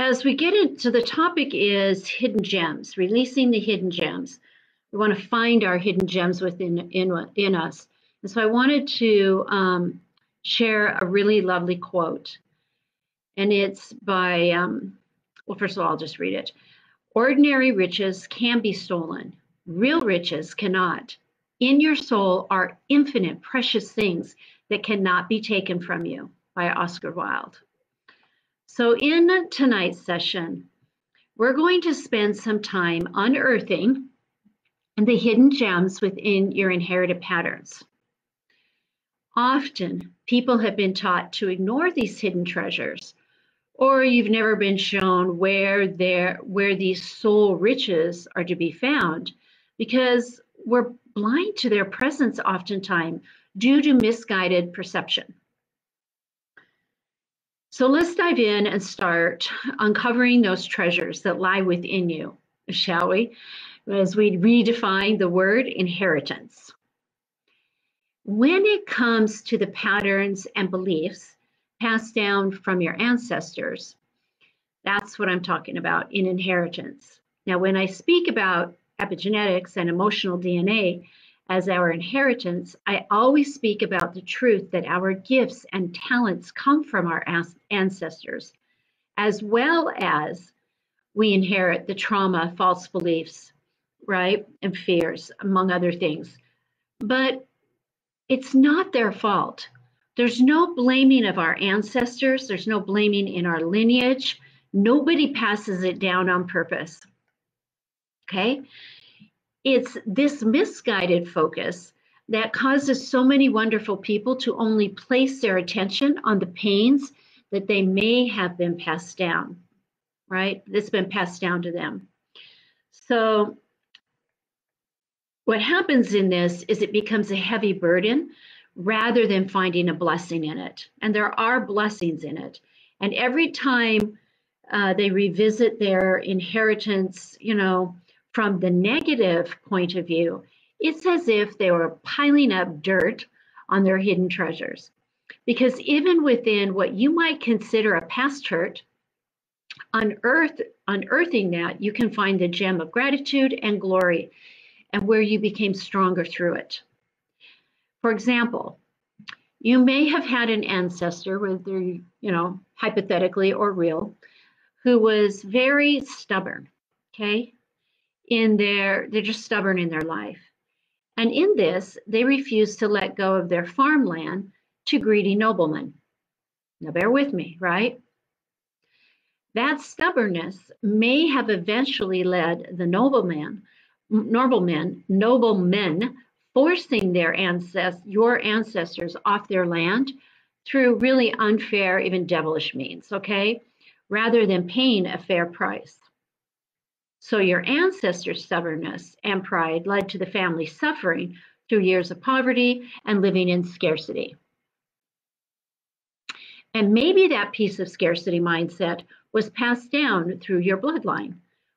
as we get into the topic is hidden gems, releasing the hidden gems. We want to find our hidden gems within in us. And so I wanted to share a really lovely quote. And it's by, well, first of all, I'll just read it. Ordinary riches can be stolen. Real riches cannot. In your soul are infinite precious things that cannot be taken from you, by Oscar Wilde. So in tonight's session, we're going to spend some time unearthing the hidden gems within your inherited patterns. Often, people have been taught to ignore these hidden treasures, or you've never been shown where these soul riches are to be found, because we're blind to their presence oftentimes due to misguided perception. So let's dive in and start uncovering those treasures that lie within you, shall we? As we redefine the word inheritance. When it comes to the patterns and beliefs passed down from your ancestors, that's what I'm talking about in inheritance. Now, when I speak about epigenetics and emotional DNA as our inheritance, I always speak about the truth that our gifts and talents come from our ancestors, as well as we inherit the trauma, false beliefs, right, and fears, among other things. But it's not their fault. There's no blaming of our ancestors. There's no blaming in our lineage. Nobody passes it down on purpose, okay? It's this misguided focus that causes so many wonderful people to only place their attention on the pains that they may have been passed down, right? That's been passed down to them. So what happens in this is it becomes a heavy burden rather than finding a blessing in it. And there are blessings in it. And every time they revisit their inheritance, from the negative point of view, it's as if they were piling up dirt on their hidden treasures. Because even within what you might consider a past hurt, unearthing that, you can find the gem of gratitude and glory, and where you became stronger through it. For example, you may have had an ancestor, whether hypothetically or real, who was very stubborn, okay? They're just stubborn in their life. And in this, they refuse to let go of their farmland to greedy noblemen. Now bear with me, right? That stubbornness may have eventually led the noblemen forcing your ancestors off their land through really unfair, even devilish means, okay? Rather than paying a fair price. So your ancestors' stubbornness and pride led to the family suffering through years of poverty and living in scarcity. And maybe that piece of scarcity mindset was passed down through your bloodline,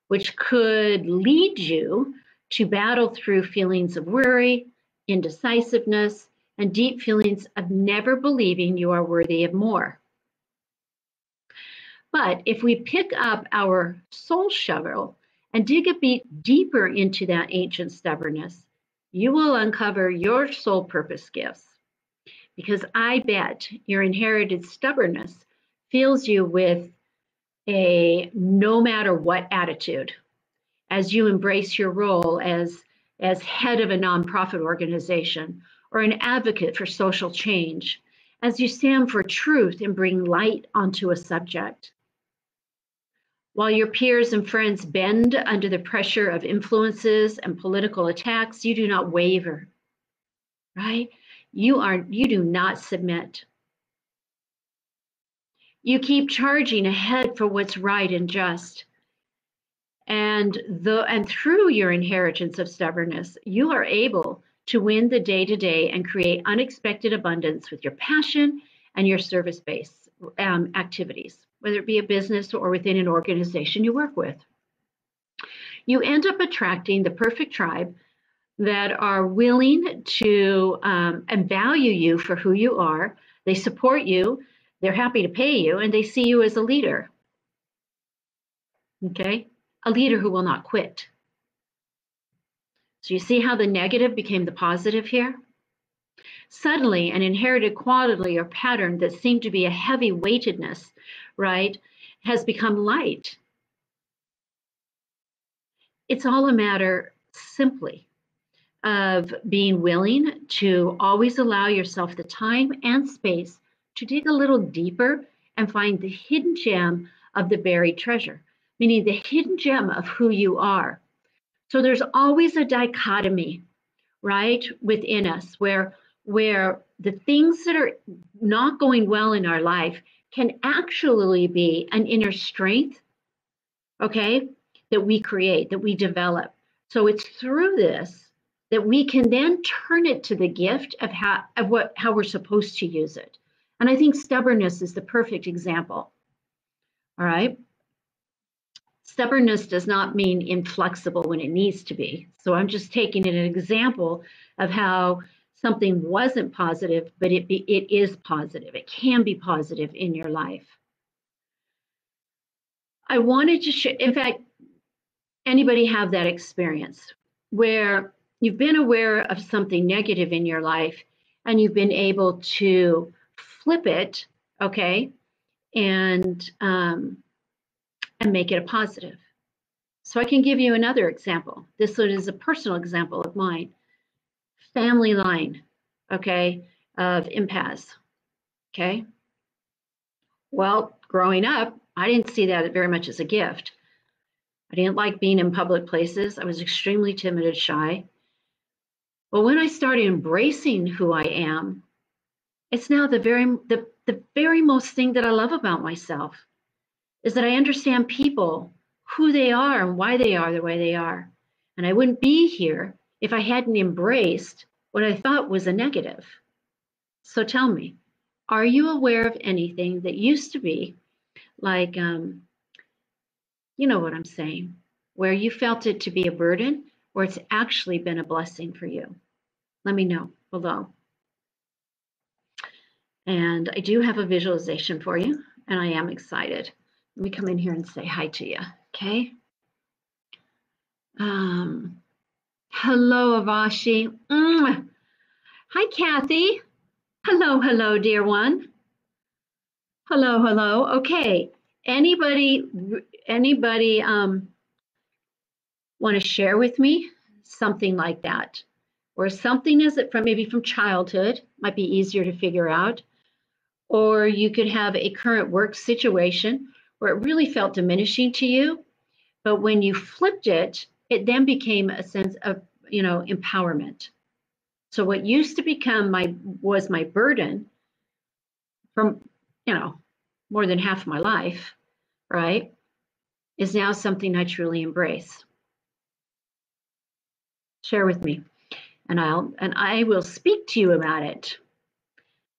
which could lead you to battle through feelings of worry, indecisiveness, and deep feelings of never believing you are worthy of more. But if we pick up our soul shovel and dig a bit deeper into that ancient stubbornness, you will uncover your soul purpose gifts. Because I bet your inherited stubbornness fills you with a no matter what attitude as you embrace your role as head of a nonprofit organization or an advocate for social change, as you stand for truth and bring light onto a subject. While your peers and friends bend under the pressure of influences and political attacks, you do not waver, right? You do not submit. You keep charging ahead for what's right and just. And through your inheritance of stubbornness, you are able to win the day-to-day and create unexpected abundance with your passion and your service-based activities, whether it be a business or within an organization you work with. You end up attracting the perfect tribe that are willing to and value you for who you are. They support you, they're happy to pay you, and they see you as a leader. Okay? A leader who will not quit. So you see how the negative became the positive here? Suddenly, an inherited quality or pattern that seemed to be a heavy weightedness, right, has become light. It's all a matter simply of being willing to always allow yourself the time and space to dig a little deeper and find the hidden gem of the buried treasure, meaning the hidden gem of who you are. So there's always a dichotomy, right, within us where the things that are not going well in our life can actually be an inner strength, okay, that we create, that we develop. So it's through this that we can then turn it to the gift of how we're supposed to use it. And I think stubbornness is the perfect example. All right. Stubbornness does not mean inflexible when it needs to be. So I'm just taking an example of how something wasn't positive, but it is positive. It can be positive in your life. I wanted to share, in fact, anybody have that experience where you've been aware of something negative in your life and you've been able to flip it, okay, and make it a positive. So I can give you another example. This one is a personal example of mine. Family line, okay, of impasse, okay. Well, growing up, I didn't see that very much as a gift. I didn't like being in public places. I was extremely timid and shy. But when I started embracing who I am, it's now the very most thing that I love about myself is that I understand people, who they are and why they are the way they are. And I wouldn't be here if I hadn't embraced what I thought was a negative. So tell me, are you aware of anything that used to be like, you know what I'm saying, where you felt it to be a burden or it's actually been a blessing for you? Let me know below. And I do have a visualization for you, and I am excited. Let me come in here and say hi to you, okay? Hello, Avashi. Hi, Kathy. Hello, dear one. Hello. Okay. Anybody want to share with me something like that? Or something is it from maybe from childhood, might be easier to figure out. Or you could have a current work situation where it really felt diminishing to you, but when you flipped it, it then became a sense of, empowerment. So what used to become was my burden from, more than half my life, right, is now something I truly embrace. Share with me, and I will speak to you about it.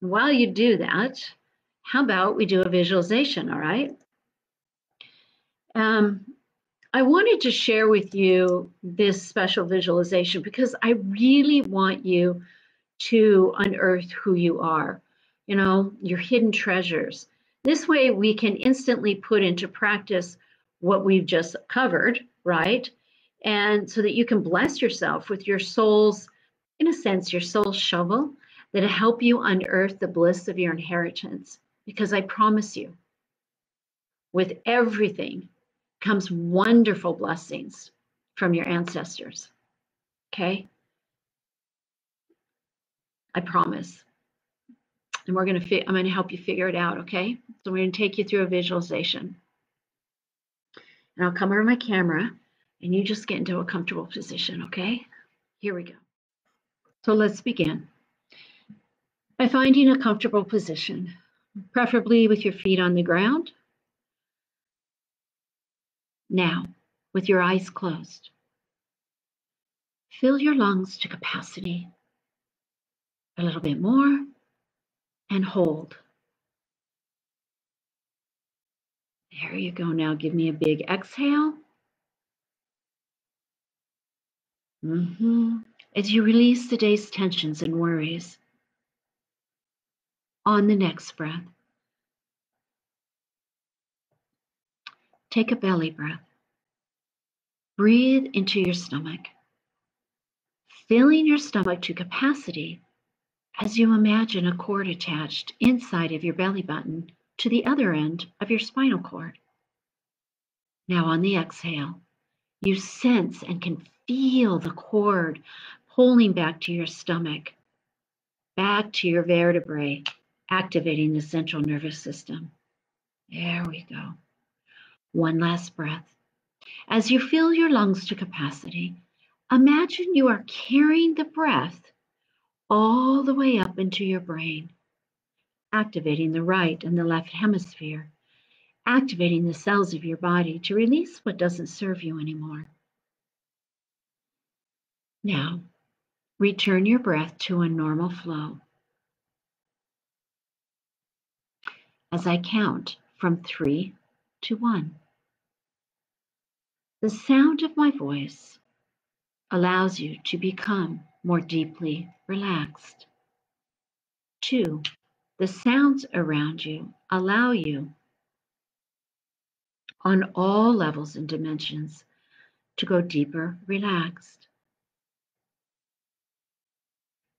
While you do that, how about we do a visualization, all right? I wanted to share with you this special visualization because I really want you to unearth who you are, your hidden treasures. This way we can instantly put into practice what we've just covered, right? And so that you can bless yourself with your soul's, in a sense, your soul's shovel that'll help you unearth the bliss of your inheritance. Because I promise you, with everything comes wonderful blessings from your ancestors. Okay? I promise. And I'm going to help you figure it out, okay? So we're going to take you through a visualization. And I'll come over my camera and you just get into a comfortable position, okay? Here we go. So let's begin by finding a comfortable position, preferably with your feet on the ground. Now, with your eyes closed, fill your lungs to capacity. A little bit more and hold. There you go. Now give me a big exhale. As you release the day's tensions and worries. On the next breath, take a belly breath. Breathe into your stomach, filling your stomach to capacity as you imagine a cord attached inside of your belly button to the other end of your spinal cord. Now on the exhale, you sense and can feel the cord pulling back to your stomach, back to your vertebrae, activating the central nervous system. There we go. One last breath. As you fill your lungs to capacity, imagine you are carrying the breath all the way up into your brain, activating the right and the left hemisphere, activating the cells of your body to release what doesn't serve you anymore. Now, return your breath to a normal flow. As I count from 3 to 1. The sound of my voice allows you to become more deeply relaxed. 2. The sounds around you allow you, on all levels and dimensions, to go deeper relaxed.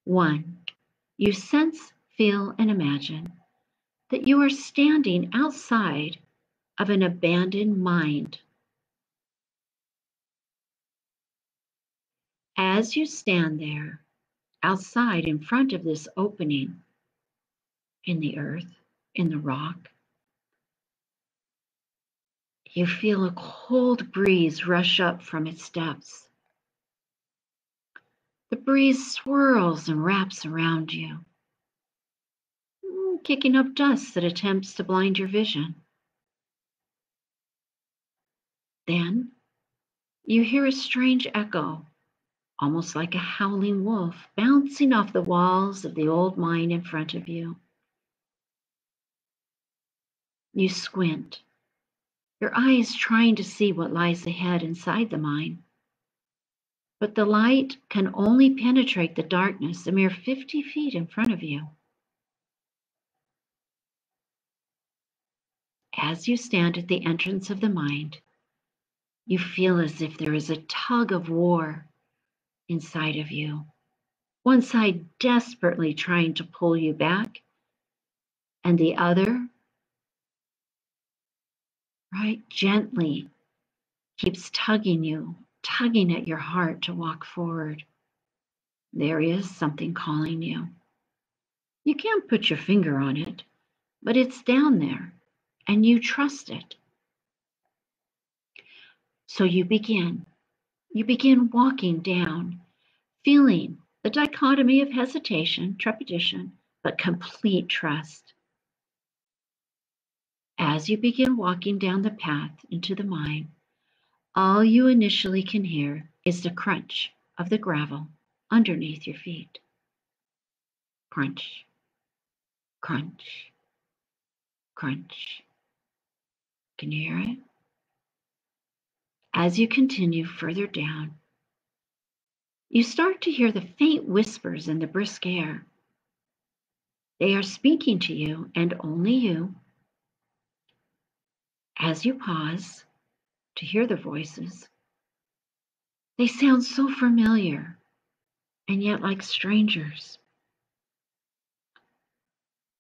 1. You sense, feel, and imagine that you are standing outside of an abandoned mind. As you stand there, outside in front of this opening in the earth, in the rock, you feel a cold breeze rush up from its depths. The breeze swirls and wraps around you, kicking up dust that attempts to blind your vision. Then you hear a strange echo, almost like a howling wolf, bouncing off the walls of the old mine in front of you. You squint, your eyes trying to see what lies ahead inside the mine. But the light can only penetrate the darkness a mere 50 feet in front of you. As you stand at the entrance of the mine, you feel as if there is a tug of war inside of you. One side desperately trying to pull you back, and the other, right, gently keeps tugging at your heart to walk forward. There is something calling you. You can't put your finger on it, but it's down there, and you trust it. So you begin walking down, feeling the dichotomy of hesitation, trepidation, but complete trust. As you begin walking down the path into the mine, all you initially can hear is the crunch of the gravel underneath your feet. Crunch, crunch, crunch. Can you hear it? As you continue further down, you start to hear the faint whispers in the brisk air. They are speaking to you and only you. As you pause to hear the voices, they sound so familiar and yet like strangers.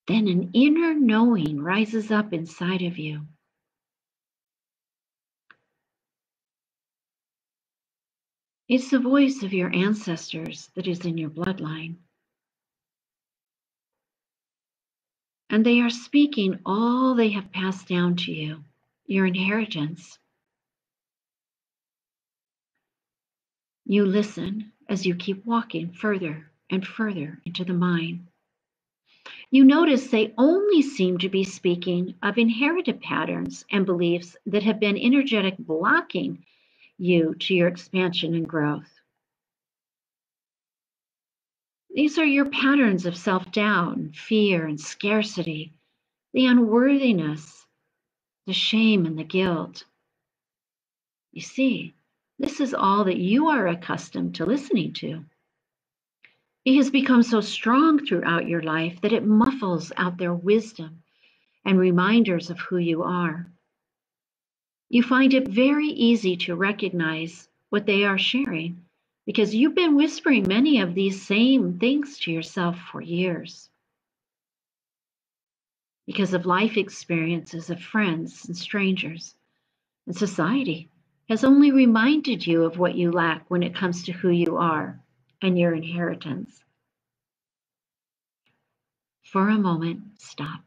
Then an inner knowing rises up inside of you. It's the voice of your ancestors that is in your bloodline. And they are speaking all they have passed down to you, your inheritance. You listen as you keep walking further and further into the mine. You notice they only seem to be speaking of inherited patterns and beliefs that have been energetic blocking you to your expansion and growth. These are your patterns of self-doubt, fear, and scarcity, the unworthiness, the shame, and the guilt. You see, this is all that you are accustomed to listening to. It has become so strong throughout your life that it muffles out their wisdom and reminders of who you are. You find it very easy to recognize what they are sharing because you've been whispering many of these same things to yourself for years because of life experiences of friends and strangers. And society has only reminded you of what you lack when it comes to who you are and your inheritance. For a moment, stop.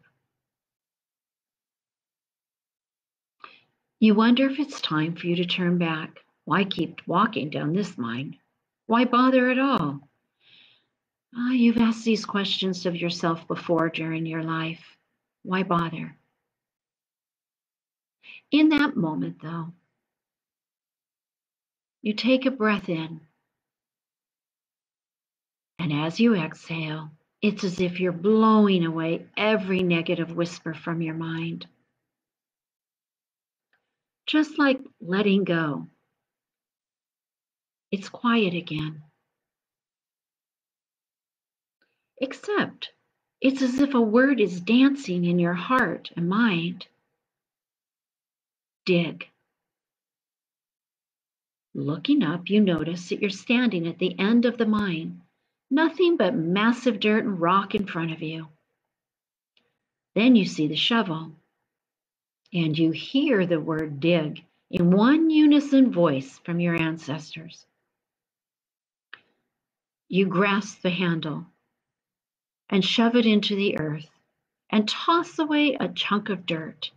You wonder if it's time for you to turn back. Why keep walking down this line? Why bother at all? You've asked these questions of yourself before during your life. Why bother? In that moment, though, you take a breath in, and as you exhale, it's as if you're blowing away every negative whisper from your mind. Just like letting go, it's quiet again. Except it's as if a word is dancing in your heart and mind. Dig. Looking up, you notice that you're standing at the end of the mine. Nothing but massive dirt and rock in front of you. Then you see the shovel, and you hear the word dig in one unison voice from your ancestors. You grasp the handle and shove it into the earth and toss away a chunk of dirt.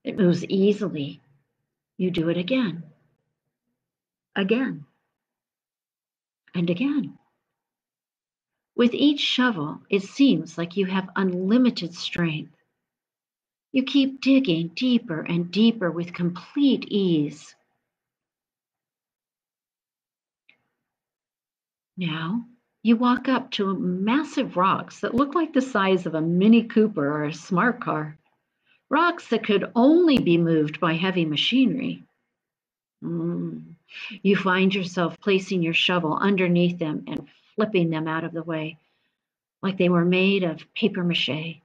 It moves easily. You do it again, again, and again. With each shovel, it seems like you have unlimited strength. You keep digging deeper and deeper with complete ease. Now, you walk up to massive rocks that look like the size of a Mini Cooper or a smart car. Rocks that could only be moved by heavy machinery. You find yourself placing your shovel underneath them and flipping them out of the way, like they were made of paper mache.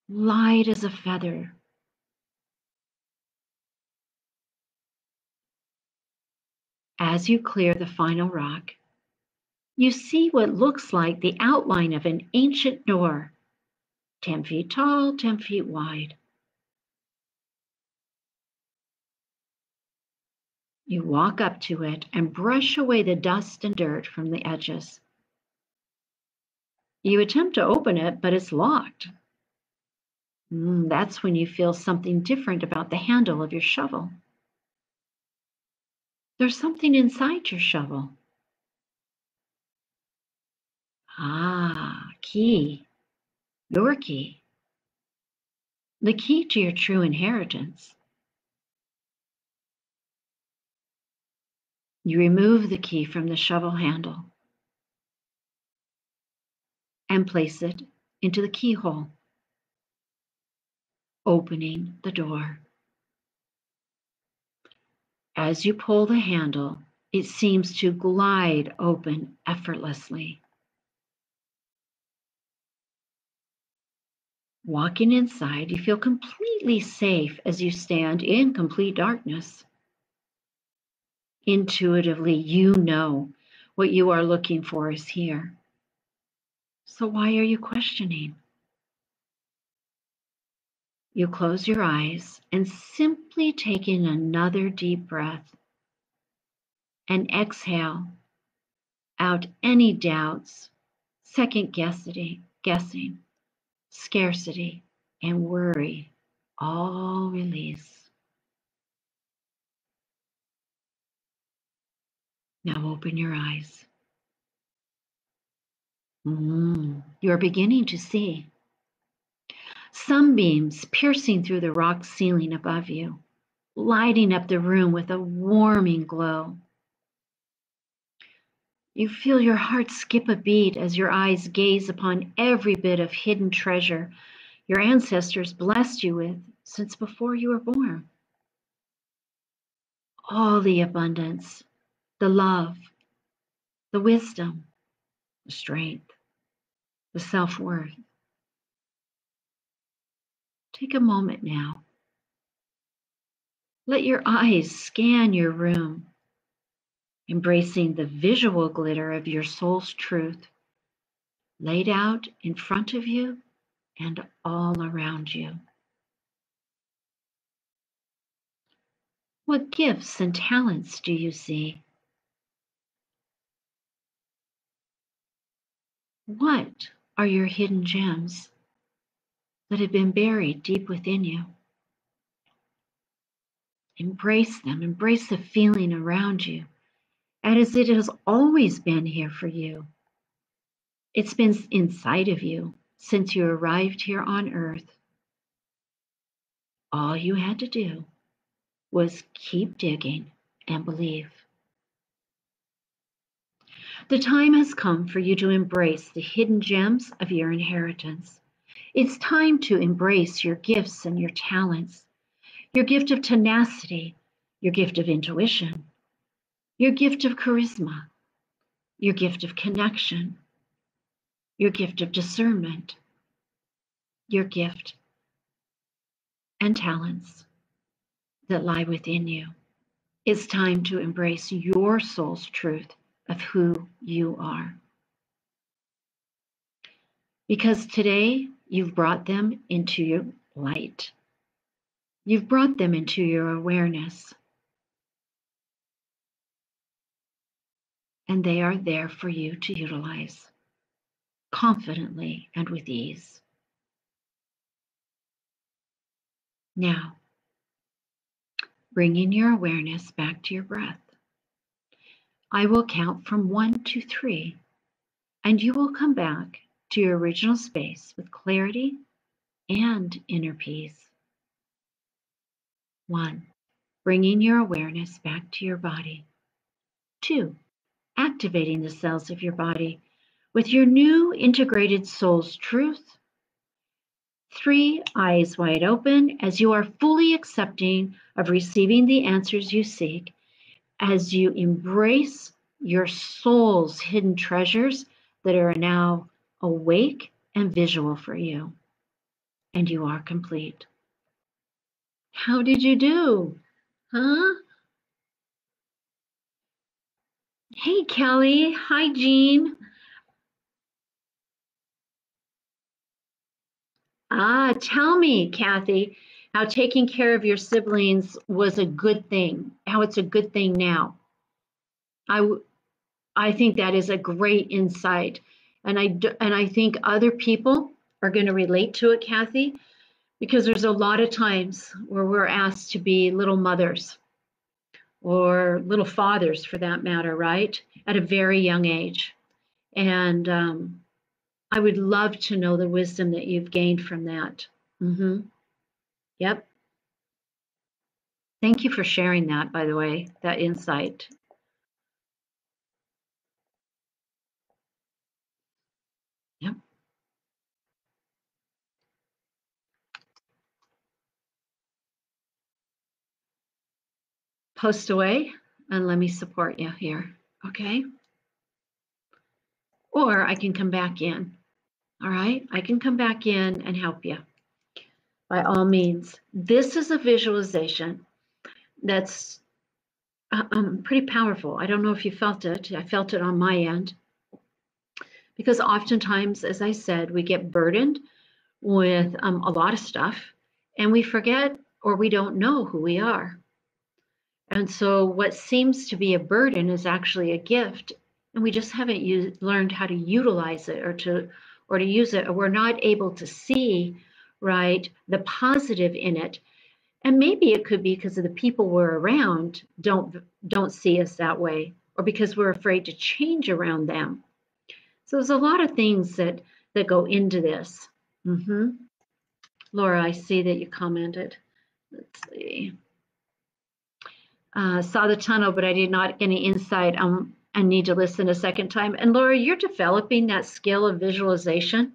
Light as a feather. As you clear the final rock, you see what looks like the outline of an ancient door, 10 feet tall, 10 feet wide. You walk up to it and brush away the dust and dirt from the edges. You attempt to open it, but it's locked. That's when you feel something different about the handle of your shovel. There's something inside your shovel. Key. Your key. The key to your true inheritance. You remove the key from the shovel handle and place it into the keyhole, opening the door. As you pull the handle, it seems to glide open effortlessly. Walking inside, you feel completely safe as you stand in complete darkness. Intuitively, you know what you are looking for is here. So why are you questioning? You close your eyes and simply take in another deep breath and exhale out any doubts, second guessing, scarcity, and worry. All release. Now open your eyes. You're beginning to see sunbeams piercing through the rock ceiling above you, lighting up the room with a warming glow. You feel your heart skip a beat as your eyes gaze upon every bit of hidden treasure your ancestors blessed you with since before you were born. All the abundance, the love, the wisdom, the strength, the self-worth. Take a moment now Let your eyes scan your room, embracing the visual glitter of your soul's truth laid out in front of you and all around you. What gifts and talents do you see? What are your hidden gems that have been buried deep within you? Embrace them, embrace the feeling around you, as it has always been here for you. It's been inside of you since you arrived here on earth. All you had to do was keep digging and believe. The time has come for you to embrace the hidden gems of your inheritance. It's time to embrace your gifts and your talents, your gift of tenacity, your gift of intuition, your gift of charisma, your gift of connection, your gift of discernment, your gift and talents that lie within you. It's time to embrace your soul's truth of who you are. Because today you've brought them into your light. You've brought them into your awareness. And they are there for you to utilize confidently and with ease. Now, bringing your awareness back to your breath. I will count from 1 to 3, and you will come back to your original space with clarity and inner peace. 1, bringing your awareness back to your body. 2, activating the cells of your body with your new integrated soul's truth. 3, eyes wide open as you are fully accepting of receiving the answers you seek, as you embrace your soul's hidden treasures that are now awake and visual for you. And you are complete. How did you do? Huh? Hey, Kelly. Hi, Jean. Tell me, Kathy, how taking care of your siblings was a good thing, how it's a good thing now. I think that is a great insight. And I think other people are going to relate to it, Kathy, because there's a lot of times where we're asked to be little mothers or little fathers for that matter, right? At a very young age. And I would love to know the wisdom that you've gained from that. Mm-hmm. Yep. Thank you for sharing that, by the way, that insight. Yep. Post away and let me support you here. Okay. Or I can come back in. All right. I can come back in and help you. By all means, this is a visualization that's pretty powerful. I don't know if you felt it. I felt it on my end. Because oftentimes, as I said, we get burdened with a lot of stuff and we forget or we don't know who we are. And so what seems to be a burden is actually a gift, and we just haven't learned how to utilize it or to use it, or we're not able to see, right, the positive in it. And maybe it could be because of the people we're around don't see us that way, or because we're afraid to change around them. So there's a lot of things that go into this. Mm-hmm. Laura, I see that you commented. Let's see. Saw the tunnel, but I did not get any insight. I need to listen a second time. And Laura, you're developing that skill of visualization,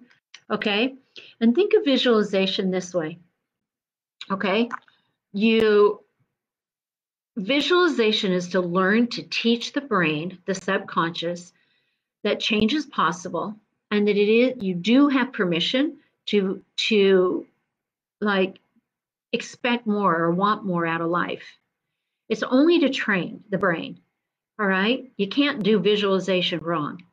okay? And think of visualization this way, okay? Visualization is to learn to teach the brain, the subconscious, that change is possible, and that you do have permission to like expect more or want more out of life. It's only to train the brain. All right. You can't do visualization wrong.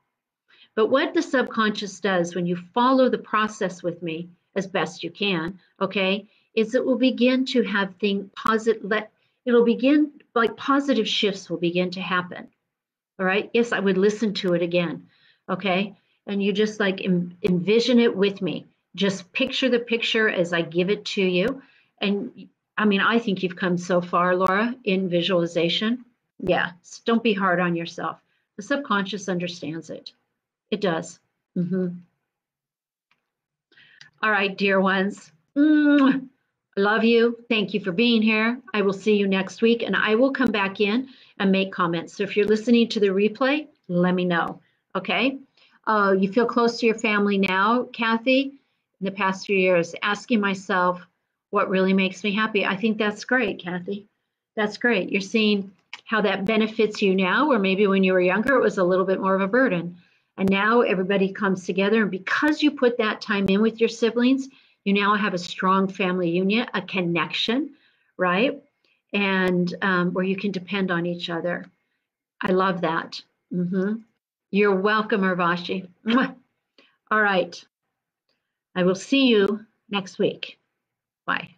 But what the subconscious does when you follow the process with me as best you can, okay, is it will begin to have things positive, it'll begin like positive shifts will begin to happen. All right. Yes, I would listen to it again. Okay. And you just like envision it with me. Just picture the picture as I give it to you. And I mean, I think you've come so far, Laura, in visualization. Yeah. So don't be hard on yourself. The subconscious understands it. It does. Mm-hmm. All right, dear ones. I love you. Thank you for being here. I will see you next week, and I will come back in and make comments. So if you're listening to the replay, let me know. Okay. You feel close to your family now, Kathy? In the past few years, asking myself what really makes me happy. I think that's great, Kathy. That's great. You're seeing how that benefits you now, or maybe when you were younger, it was a little bit more of a burden. And now everybody comes together. And because you put that time in with your siblings, you now have a strong family union, a connection, right? And where you can depend on each other. I love that. You're welcome, Urvashi. All right. I will see you next week. Bye.